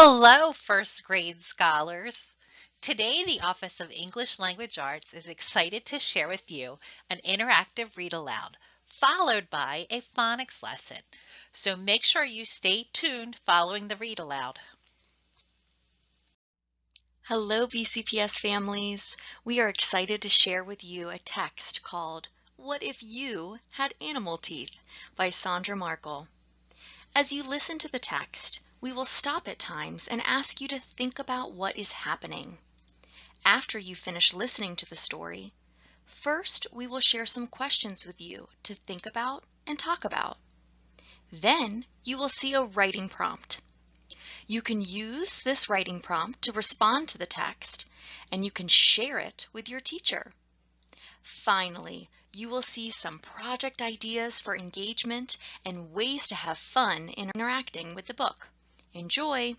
Hello, first grade scholars. Today, the Office of English Language Arts is excited to share with you an interactive read aloud, followed by a phonics lesson. So make sure you stay tuned following the read aloud. Hello, BCPS families. We are excited to share with you a text called What If You Had Animal Teeth by Sandra Markle. As you listen to the text, we will stop at times and ask you to think about what is happening. After you finish listening to the story, first we will share some questions with you to think about and talk about. Then you will see a writing prompt. You can use this writing prompt to respond to the text, and you can share it with your teacher. Finally, you will see some project ideas for engagement and ways to have fun in interacting with the book. Enjoy!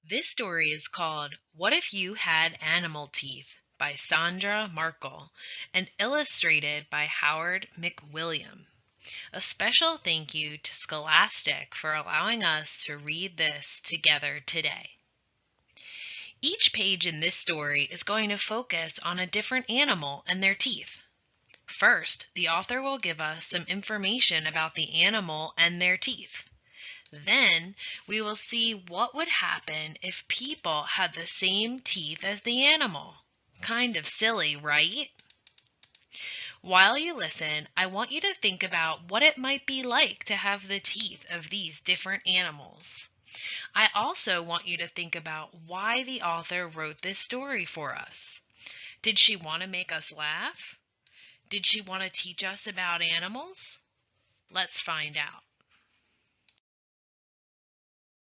This story is called What If You Had Animal Teeth by Sandra Markle and illustrated by Howard McWilliam. A special thank you to Scholastic for allowing us to read this together today. Each page in this story is going to focus on a different animal and their teeth. First, the author will give us some information about the animal and their teeth. Then we will see what would happen if people had the same teeth as the animal. Kind of silly, right? While you listen, I want you to think about what it might be like to have the teeth of these different animals. I also want you to think about why the author wrote this story for us. Did she want to make us laugh? Did she want to teach us about animals? Let's find out.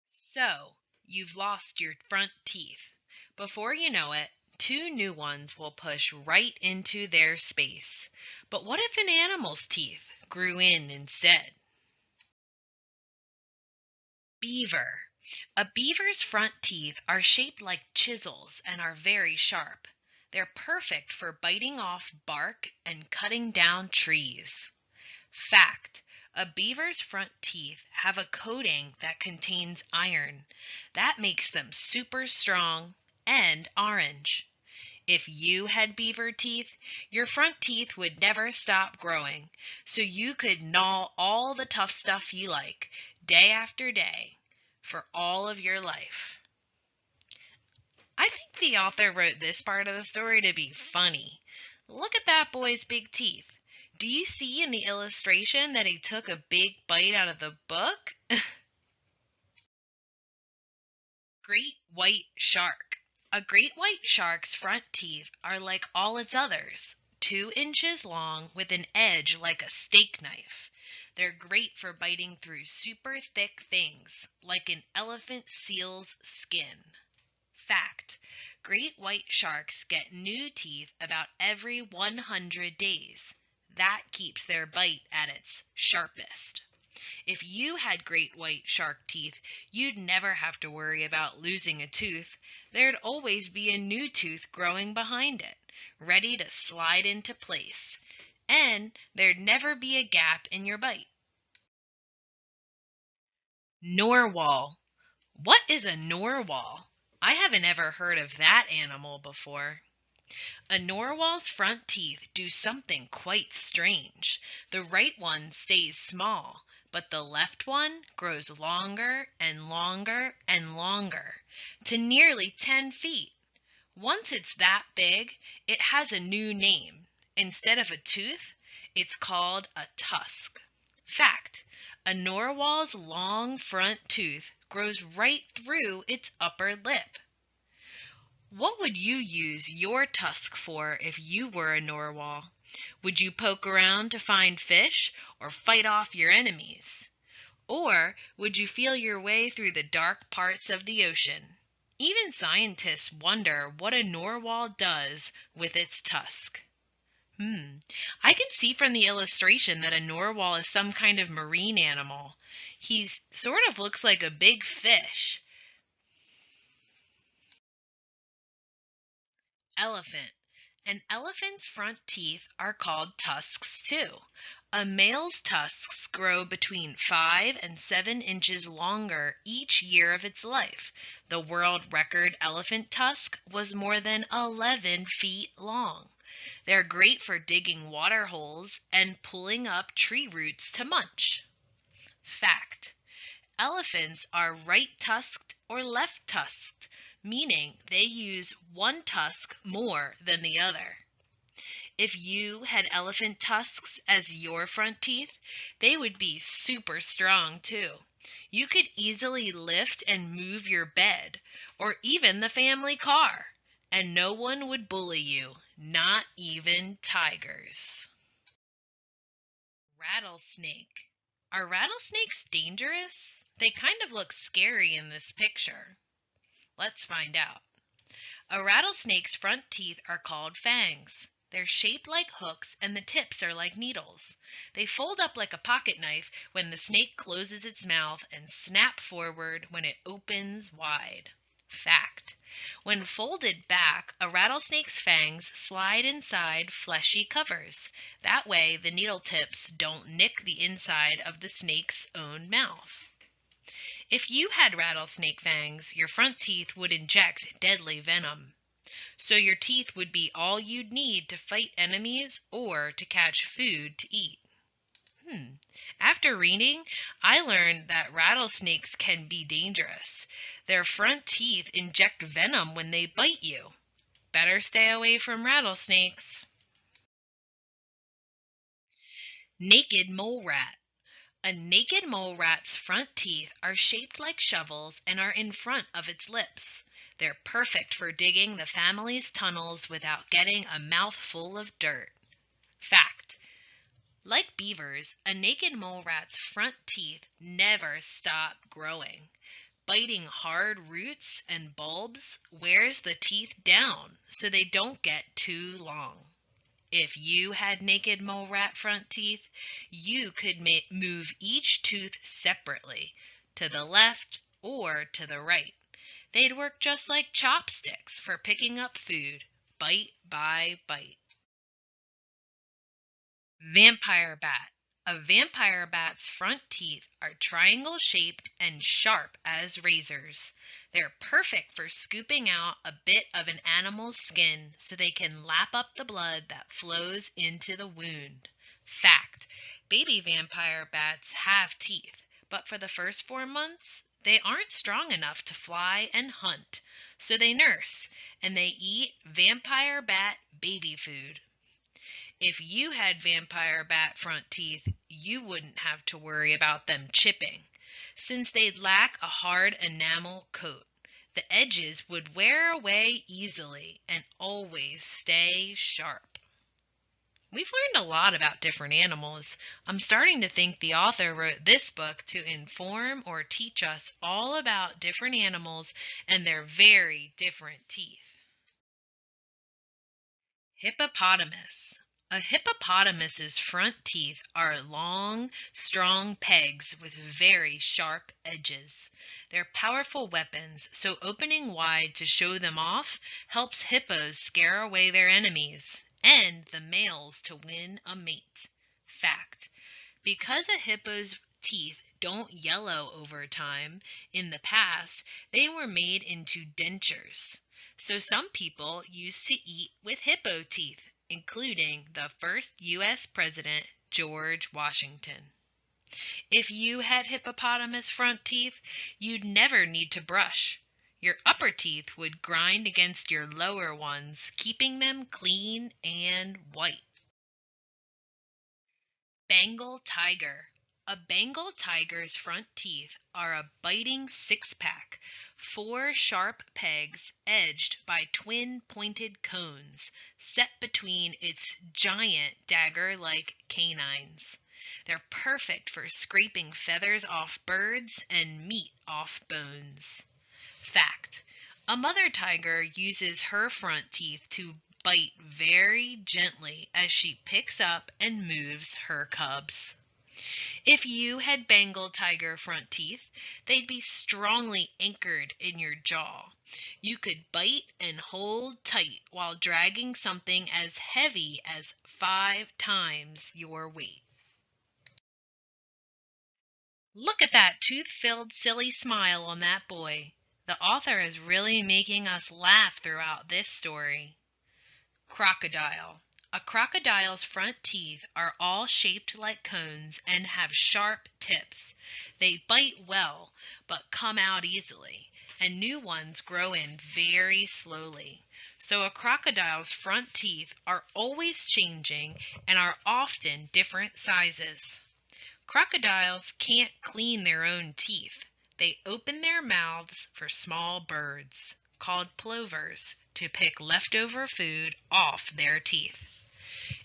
So, you've lost your front teeth. Before you know it, two new ones will push right into their space. But what if an animal's teeth grew in instead? Beaver. A beaver's front teeth are shaped like chisels and are very sharp. They're perfect for biting off bark and cutting down trees. Fact: a beaver's front teeth have a coating that contains iron. That makes them super strong and orange. If you had beaver teeth, your front teeth would never stop growing, so you could gnaw all the tough stuff you like, day after day, for all of your life. I think the author wrote this part of the story to be funny. Look at that boy's big teeth. Do you see in the illustration that he took a big bite out of the book? Great white shark. A great white shark's front teeth are like all its others, 2 inches long with an edge like a steak knife. They're great for biting through super thick things, like an elephant seal's skin. Fact: great white sharks get new teeth about every 100 days. That keeps their bite at its sharpest. If you had great white shark teeth, you'd never have to worry about losing a tooth. There'd always be a new tooth growing behind it, ready to slide into place. And there'd never be a gap in your bite. Narwhal. What is a narwhal? I haven't ever heard of that animal before. A narwhal's front teeth do something quite strange. The right one stays small, but the left one grows longer and longer and longer, to nearly 10 feet. Once it's that big, it has a new name. Instead of a tooth, it's called a tusk. Fact: a narwhal's long front tooth grows right through its upper lip. What would you use your tusk for if you were a narwhal? Would you poke around to find fish or fight off your enemies? Or would you feel your way through the dark parts of the ocean? Even scientists wonder what a narwhal does with its tusk. I can see from the illustration that a narwhal is some kind of marine animal. He sort of looks like a big fish. Elephant. An elephant's front teeth are called tusks too. A male's tusks grow between 5 and 7 inches longer each year of its life. The world record elephant tusk was more than 11 feet long. They're great for digging water holes and pulling up tree roots to munch. Fact: elephants are right-tusked or left-tusked, meaning they use one tusk more than the other. If you had elephant tusks as your front teeth, they would be super strong too. You could easily lift and move your bed, or even the family car, and no one would bully you, not even tigers. Rattlesnake. Are rattlesnakes dangerous? They kind of look scary in this picture. Let's find out. A rattlesnake's front teeth are called fangs. They're shaped like hooks and the tips are like needles. They fold up like a pocket knife when the snake closes its mouth and snap forward when it opens wide. Fact: when folded back, a rattlesnake's fangs slide inside fleshy covers. That way, the needle tips don't nick the inside of the snake's own mouth. If you had rattlesnake fangs, your front teeth would inject deadly venom. So your teeth would be all you'd need to fight enemies or to catch food to eat. After reading, I learned that rattlesnakes can be dangerous. Their front teeth inject venom when they bite you. Better stay away from rattlesnakes. Naked mole rat. A naked mole rat's front teeth are shaped like shovels and are in front of its lips. They're perfect for digging the family's tunnels without getting a mouthful of dirt. Fact: like beavers, a naked mole rat's front teeth never stop growing. Biting hard roots and bulbs wears the teeth down so they don't get too long. If you had naked mole rat front teeth, you could move each tooth separately, to the left or to the right. They'd work just like chopsticks for picking up food, bite by bite. Vampire bat. A vampire bat's front teeth are triangle-shaped and sharp as razors. They're perfect for scooping out a bit of an animal's skin so they can lap up the blood that flows into the wound. Fact: baby vampire bats have teeth, but for the first 4 months, they aren't strong enough to fly and hunt, so they nurse, and they eat vampire bat baby food. If you had vampire bat front teeth, you wouldn't have to worry about them chipping, since they'd lack a hard enamel coat. The edges would wear away easily and always stay sharp. We've learned a lot about different animals. I'm starting to think the author wrote this book to inform or teach us all about different animals and their very different teeth. Hippopotamus. A hippopotamus's front teeth are long, strong pegs with very sharp edges. They're powerful weapons, so opening wide to show them off helps hippos scare away their enemies and the males to win a mate. Fact: because a hippo's teeth don't yellow over time, in the past they were made into dentures. So some people used to eat with hippo teeth, including the first U.S. President, George Washington. If you had hippopotamus front teeth, you'd never need to brush. Your upper teeth would grind against your lower ones, keeping them clean and white. Bengal tiger. A Bengal tiger's front teeth are a biting six-pack, 4 sharp pegs edged by twin pointed cones set between its giant dagger-like canines. They're perfect for scraping feathers off birds and meat off bones. Fact: a mother tiger uses her front teeth to bite very gently as she picks up and moves her cubs. If you had Bengal tiger front teeth, they'd be strongly anchored in your jaw. You could bite and hold tight while dragging something as heavy as 5 times your weight. Look at that tooth-filled silly smile on that boy. The author is really making us laugh throughout this story. Crocodile. A crocodile's front teeth are all shaped like cones and have sharp tips. They bite well, but come out easily, and new ones grow in very slowly. So a crocodile's front teeth are always changing and are often different sizes. Crocodiles can't clean their own teeth. They open their mouths for small birds, called plovers, to pick leftover food off their teeth.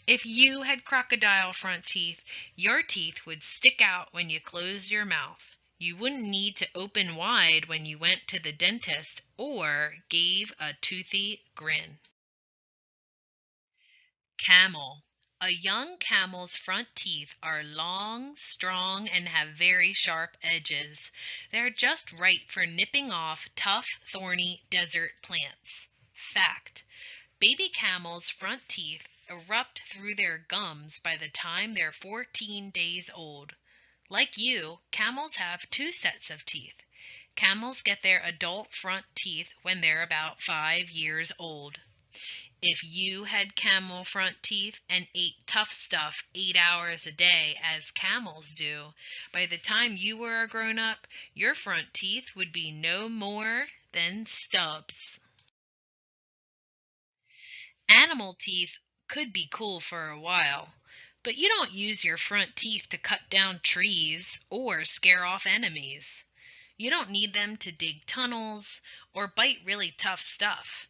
If you had crocodile front teeth, your teeth would stick out when you closed your mouth. You wouldn't need to open wide when you went to the dentist or gave a toothy grin. Camel. A young camel's front teeth are long, strong, and have very sharp edges. They're just right for nipping off tough, thorny desert plants. Fact: baby camels' front teeth erupt through their gums by the time they're 14 days old. Like you, camels have 2 sets of teeth. Camels get their adult front teeth when they're about 5 years old. If you had camel front teeth and ate tough stuff 8 hours a day, as camels do, by the time you were a grown-up, your front teeth would be no more than stubs. Animal teeth could be cool for a while, but you don't use your front teeth to cut down trees or scare off enemies. You don't need them to dig tunnels or bite really tough stuff.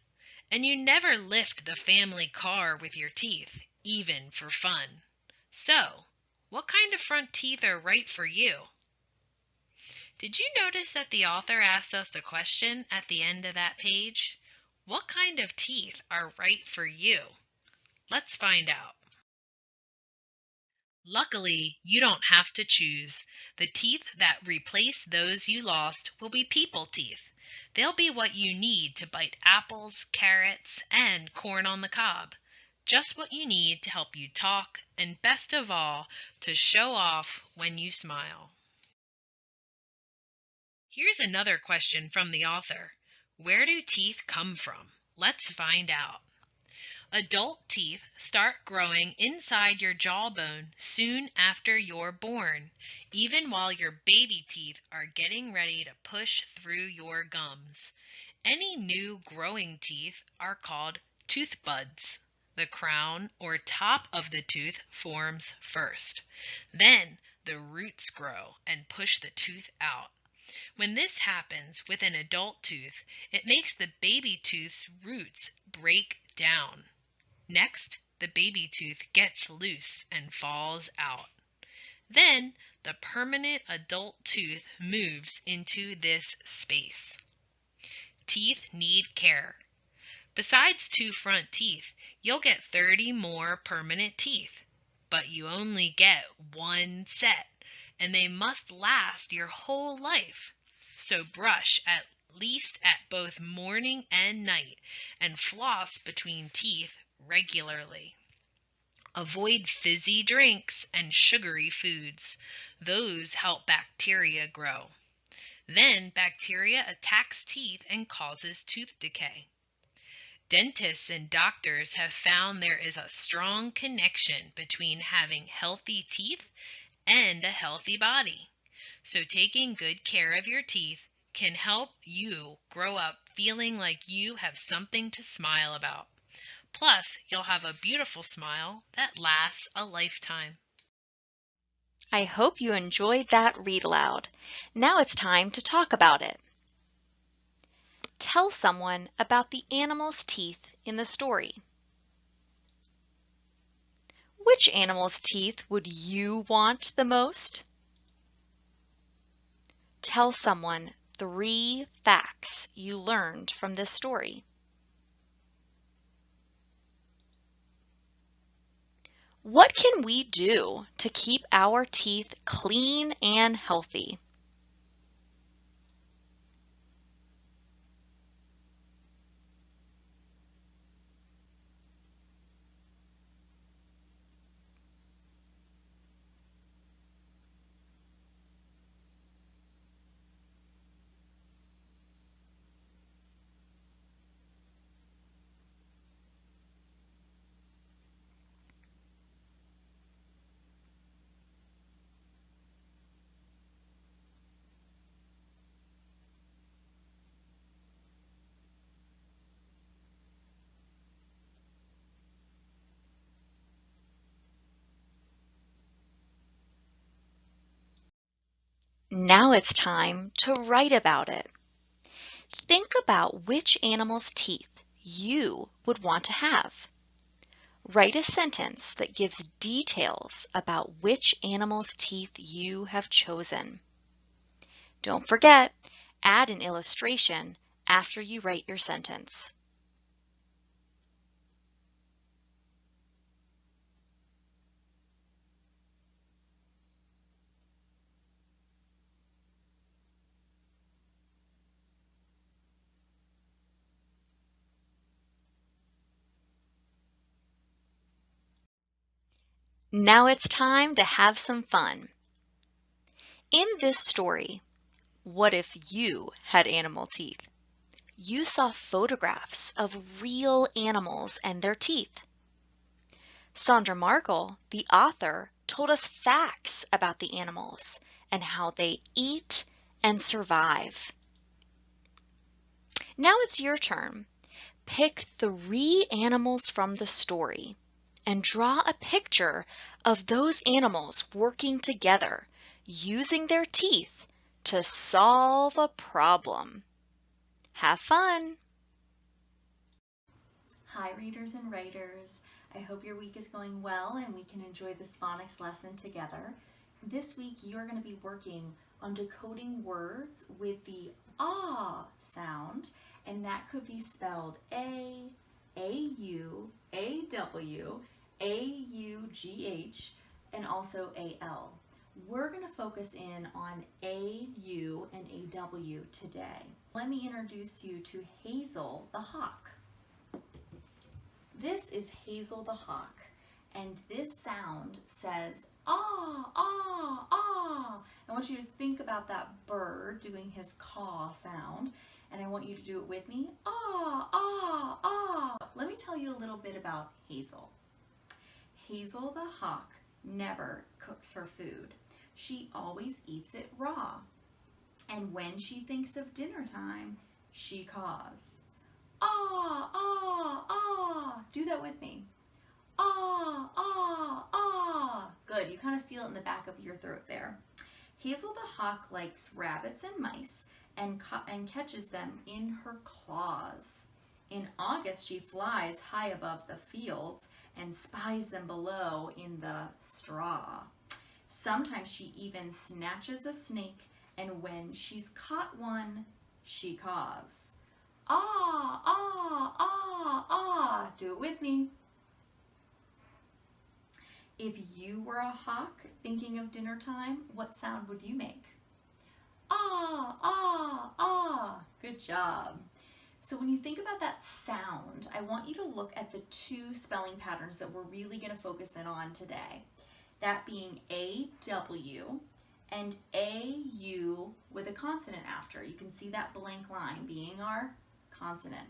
And you never lift the family car with your teeth, even for fun. So, what kind of front teeth are right for you? Did you notice that the author asked us a question at the end of that page? What kind of teeth are right for you? Let's find out. Luckily, you don't have to choose. The teeth that replace those you lost will be people teeth. They'll be what you need to bite apples, carrots, and corn on the cob. Just what you need to help you talk, and best of all, to show off when you smile. Here's another question from the author. Where do teeth come from? Let's find out. Adult teeth start growing inside your jawbone soon after you're born, even while your baby teeth are getting ready to push through your gums. Any new growing teeth are called tooth buds. The crown or top of the tooth forms first. Then the roots grow and push the tooth out. When this happens with an adult tooth, it makes the baby tooth's roots break down. Next, the baby tooth gets loose and falls out. Then, the permanent adult tooth moves into this space. Teeth need care. Besides 2 front teeth, you'll get 30 more permanent teeth. But you only get 1 set, and they must last your whole life. So brush at least at both morning and night, and floss between teeth regularly. Avoid fizzy drinks and sugary foods. Those help bacteria grow. Then bacteria attacks teeth and causes tooth decay. Dentists and doctors have found there is a strong connection between having healthy teeth and a healthy body. So taking good care of your teeth can help you grow up feeling like you have something to smile about. Plus, you'll have a beautiful smile that lasts a lifetime. I hope you enjoyed that read aloud. Now it's time to talk about it. Tell someone about the animal's teeth in the story. Which animal's teeth would you want the most? Tell someone 3 facts you learned from this story. What can we do to keep our teeth clean and healthy? Now it's time to write about it. Think about which animal's teeth you would want to have. Write a sentence that gives details about which animal's teeth you have chosen. Don't forget, add an illustration after you write your sentence. Now it's time to have some fun. In this story, what if you had animal teeth? You saw photographs of real animals and their teeth. Sandra Markle, the author, told us facts about the animals and how they eat and survive. Now it's your turn. Pick 3 animals from the story and draw a picture of those animals working together, using their teeth to solve a problem. Have fun! Hi readers and writers. I hope your week is going well and we can enjoy this phonics lesson together. This week you're going to be working on decoding words with the ah sound, and that could be spelled A, A-U, A-W, A-U-G-H, and also A-L. We're going to focus in on A-U and A-W today. Let me introduce you to Hazel the hawk. This is Hazel the hawk, and this sound says ah, ah, ah. I want you to think about that bird doing his caw sound, and I want you to do it with me. Ah, ah, ah. Let me tell you a little bit about Hazel. Hazel the hawk never cooks her food. She always eats it raw. And when she thinks of dinner time, she caws. Ah, ah, ah. Do that with me. Ah, ah, ah. Good, you kind of feel it in the back of your throat there. Hazel the hawk likes rabbits and mice and catches them in her claws. In August, she flies high above the fields and spies them below in the straw. Sometimes she even snatches a snake, and when she's caught one, she caws. Ah, ah, ah, ah. Do it with me. If you were a hawk thinking of dinner time, what sound would you make? Ah, ah, ah. Good job. So when you think about that sound, I want you to look at the 2 spelling patterns that we're really going to focus in on today. That being A-W and A-U with a consonant after. You can see that blank line being our consonant.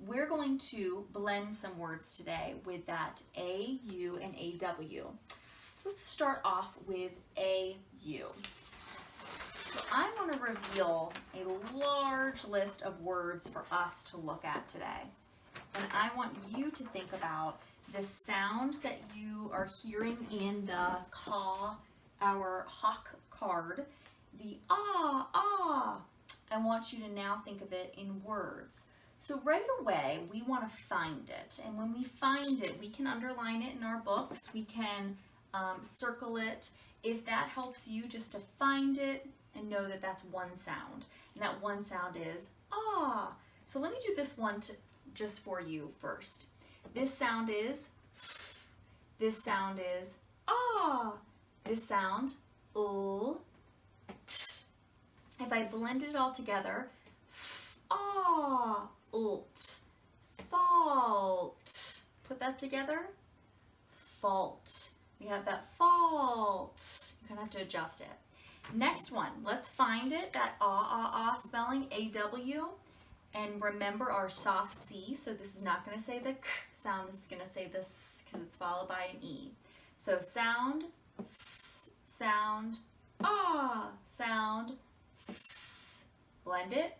We're going to blend some words today with that A-U and A-W. Let's start off with A-U. So I want to reveal a large list of words for us to look at today. And I want you to think about the sound that you are hearing in the caw, our hawk card, the ah, ah. I want you to now think of it in words. So right away, we want to find it. And when we find it, we can underline it in our books. We can circle it. If that helps you just to find it and know that that's one sound. And that one sound is ah. So let me do this one just for you first. This sound is f. This sound is ah. This sound l, t. If I blended it all together, ah, ult, fault. Put that together, fault. We have that fault. You kind of have to adjust it. Next one, let's find it, that ah, ah, ah spelling, A-W. And remember our soft C, so this is not going to say the k sound, this is going to say the s because it's followed by an E. So sound, s, sound, ah, sound, s. Blend it,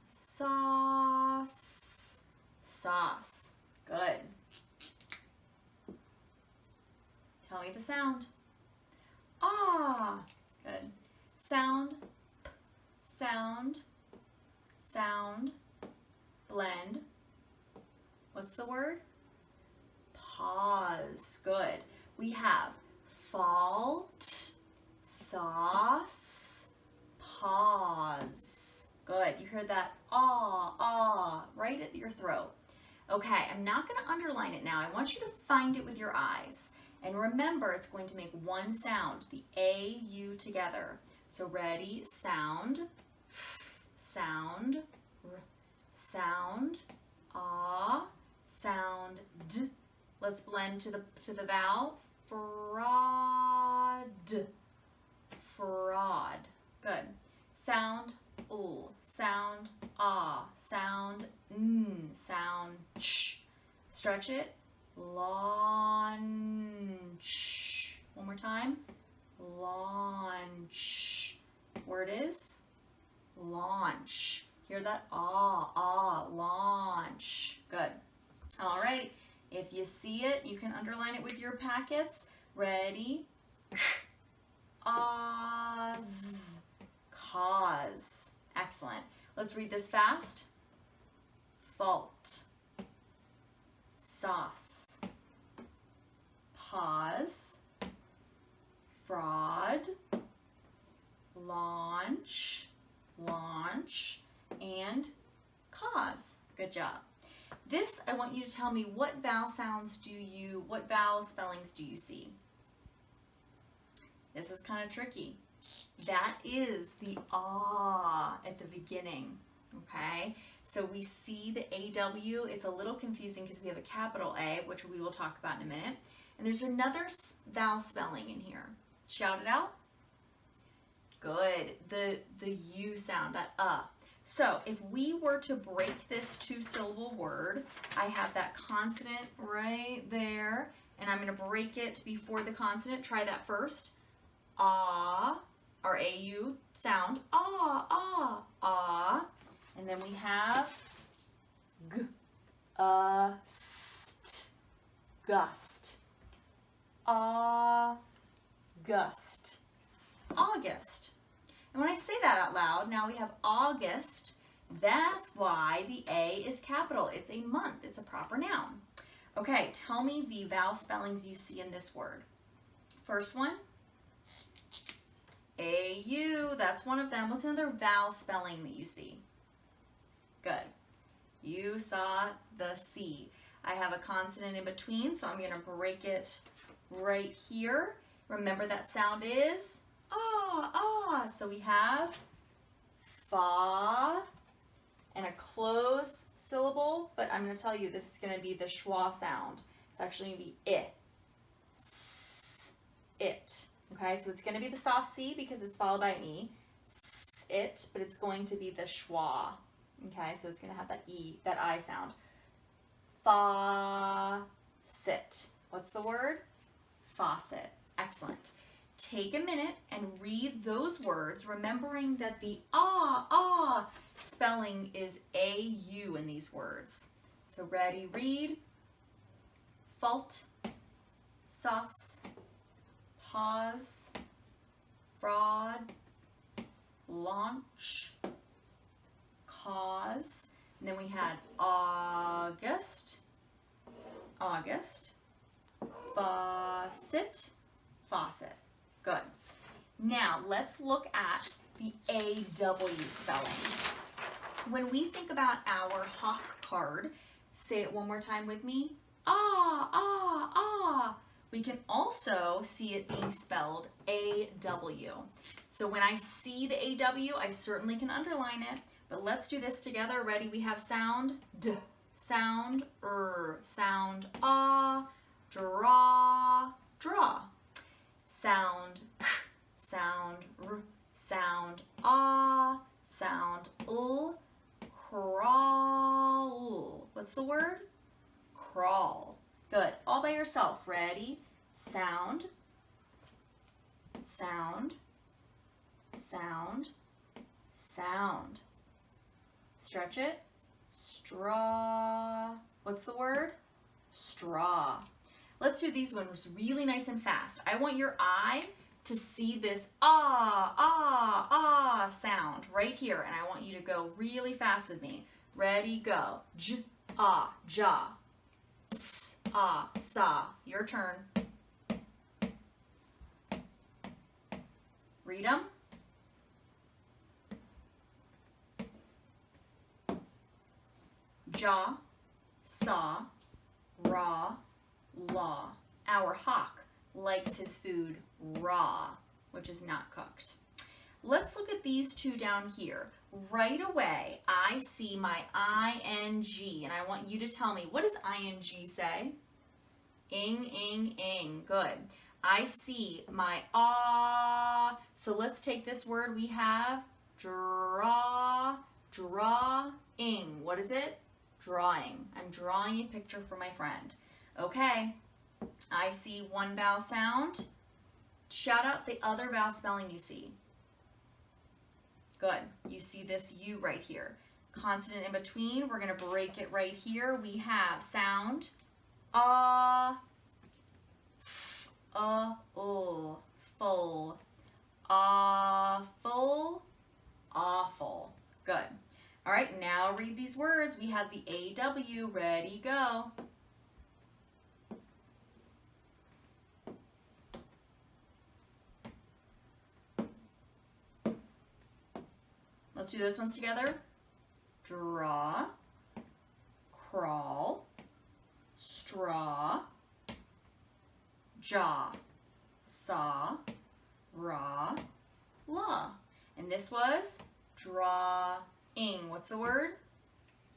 sauce, sauce. Good. Tell me the sound. Ah, good. sound, p, sound, sound, blend. What's the word? Pause. Good. We have fault, sauce, pause. Good. You heard that right at your throat. Okay, I'm not going to underline it now. I want you to find it with your eyes. And remember, it's going to make one sound, the A, U together. So ready, sound, sound, sound, ah, sound, d. Let's blend to the vowel. Fraud. Fraud. Good. Sound sound sound sound ch. Stretch it. Launch. One more time. Launch. Word is launch. Hear that? Launch. Good. All right. If you see it, you can underline it with your packets. Ready? Cause. Cause. Excellent. Let's read this fast. Fault. Sauce. Pause. Fraud. Launch. Launch. And cause. Good job. This, I want you to tell me what vowel spellings do you see? This is kind of tricky. That is the ah at the beginning, okay? So we see the AW. It's a little confusing because we have a capital A, which we will talk about in a minute. And there's another vowel spelling in here. Shout it out. Good. The U sound, that So if we were to break this two-syllable word, I have that consonant right there, and I'm going to break it before the consonant. Try that first. Ah, our AU sound. Ah. And then we have st, gust. August. August. And when I say that out loud, now we have August. That's why the A is capital. It's a month. It's a proper noun. Okay, tell me the vowel spellings you see in this word. First one, A-U. That's one of them. What's another vowel spelling that you see? Good. You saw the C. I have a consonant in between, so I'm going to break it right here. Remember that sound is so we have fa and a closed syllable, but I'm going to tell you this is going to be the schwa sound. It's actually going to be it. Okay, so it's going to be the soft C because it's followed by an E. It, but it's going to be the schwa. Okay, so it's going to have that E, that I sound. Faucet. What's the word? Faucet. Excellent. Take a minute and read those words, remembering that the spelling is A-U in these words. So ready, read. Fault, sauce, pause, fraud, launch, cause. And then we had August, faucet, faucet. Good. Now, let's look at the AW spelling. When we think about our hawk card, say it one more time with me. We can also see it being spelled AW. So when I see the AW, I certainly can underline it, but let's do this together. Ready? We have sound D, sound R, sound ah, draw, draw. Sound k, sound r, sound ah, sound l, crawl. What's the word? Crawl. Good. All by yourself. Ready? Sound, sound, sound, sound. Stretch it. Straw. What's the word? Straw. Let's do these ones really nice and fast. I want your eye to see this sound right here. And I want you to go really fast with me. Ready, go. J, ah, ja. S, ah, sa. Your turn. Read them. Ja, sa, ra, la. Our hawk likes his food raw, which is not cooked. Let's look at these two down here. Right away, I see my ing, and I want you to tell me, what does ing say? Ing. Good. I see my so let's take this word we have, drawing. What is it? Drawing. I'm drawing a picture for my friend. Okay, I see one vowel sound. Shout out the other vowel spelling you see. Good. You see this U right here. Consonant in between. We're going to break it right here. We have sound full, awful, awful. Good. All right, now read these words. We have the AW. Ready, go. Let's do those ones together. Draw, crawl, straw, jaw, saw, raw, law. And this was drawing. What's the word?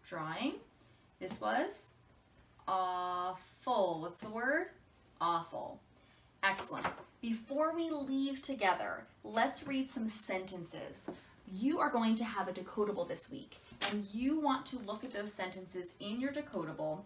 Drawing. This was awful. What's the word? Awful. Excellent. Before we leave together, let's read some sentences. You are going to have a decodable this week, and you want to look at those sentences in your decodable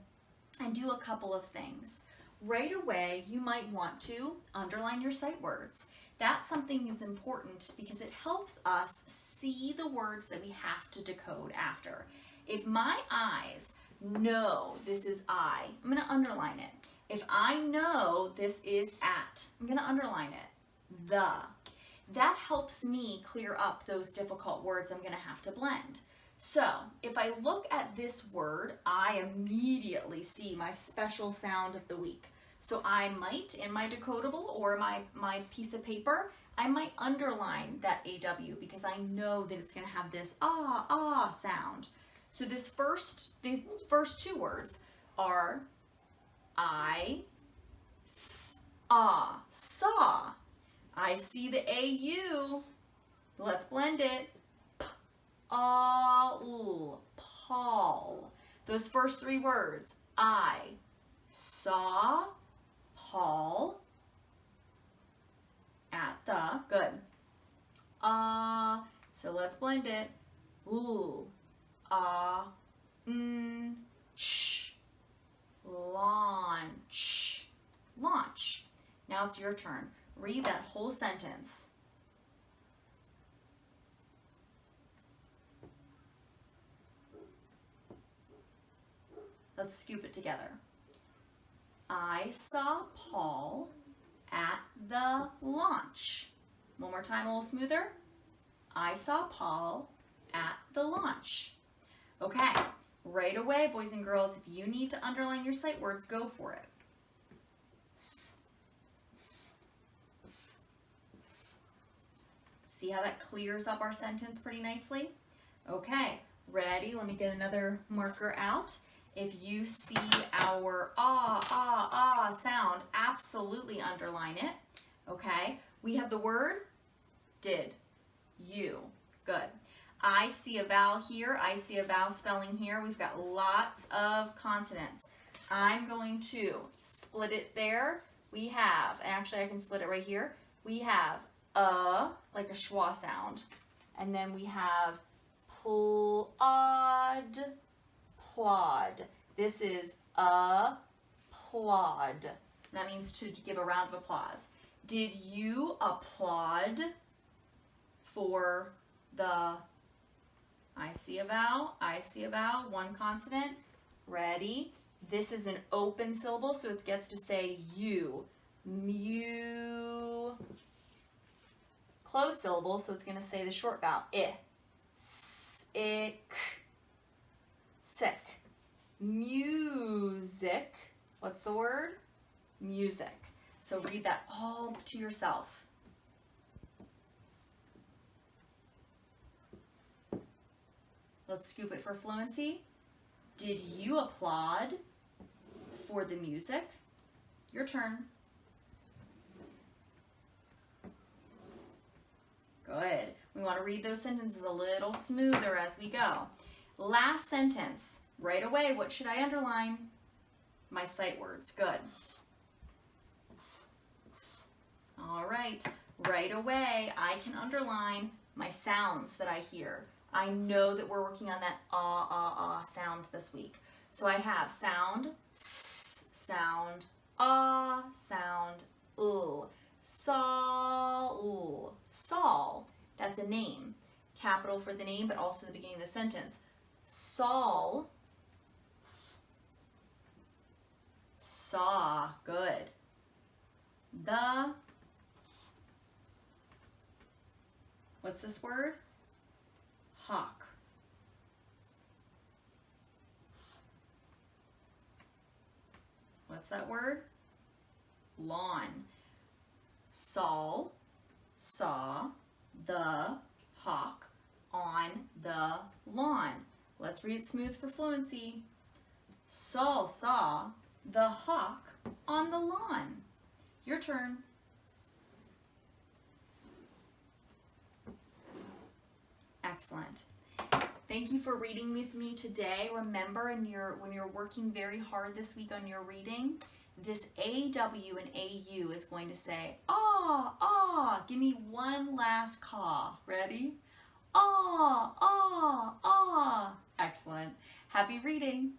and do a couple of things. Right away, you might want to underline your sight words. That's something that's important because it helps us see the words that we have to decode after. If my eyes know this is I, I'm going to underline it. If I know this is at, I'm going to underline it. The. That helps me clear up those difficult words I'm going to have to blend. So if I look at this word, I immediately see my special sound of the week. So I might, in my decodable or my piece of paper, I might underline that AW because I know that it's going to have this sound. So the first two words are I, saw. I see the AU. Let's blend it. Paul. Those first three words. I saw Paul at the. Good. So let's blend it. Launch. Now it's your turn. Read that whole sentence. Let's scoop it together. I saw Paul at the launch. One more time, a little smoother. I saw Paul at the launch. Okay, right away, boys and girls, if you need to underline your sight words, go for it. See how that clears up our sentence pretty nicely? Okay, ready? Let me get another marker out. If you see our sound, absolutely underline it. Okay, we have the word did, you. Good. I see a vowel here. I see a vowel spelling here. We've got lots of consonants. I'm going to split it there. We have, actually I can split it right here. We have like a schwa sound. And then we have plod. This is applaud. That means to give a round of applause. Did you applaud for the I see a vowel, one consonant. Ready? This is an open syllable, so it gets to say you. Mew. closed syllable, so it's going to say the short vowel. I. Sick. Sick. Music. What's the word? Music. So read that all to yourself. Let's scoop it for fluency. Did you applaud for the music? Your turn. Good. We want to read those sentences a little smoother as we go. Last sentence. Right away, what should I underline? My sight words. Good. All right. Right away, I can underline my sounds that I hear. I know that we're working on that sound this week. So I have sound, s, sound, sound, sol, sol. That's a name. Capital for the name, but also the beginning of the sentence. Sol, saw. Good. The, what's this word? Hawk. What's that word? Lawn. Saul saw the hawk on the lawn. Let's read it smooth for fluency. Saul saw the hawk on the lawn. Your turn. Excellent. Thank you for reading with me today. Remember, when you're working very hard this week on your reading, this AW and AU is going to say, ah, ah. Give me one last caw. Ready? Ah, ah, ah. Excellent. Happy reading.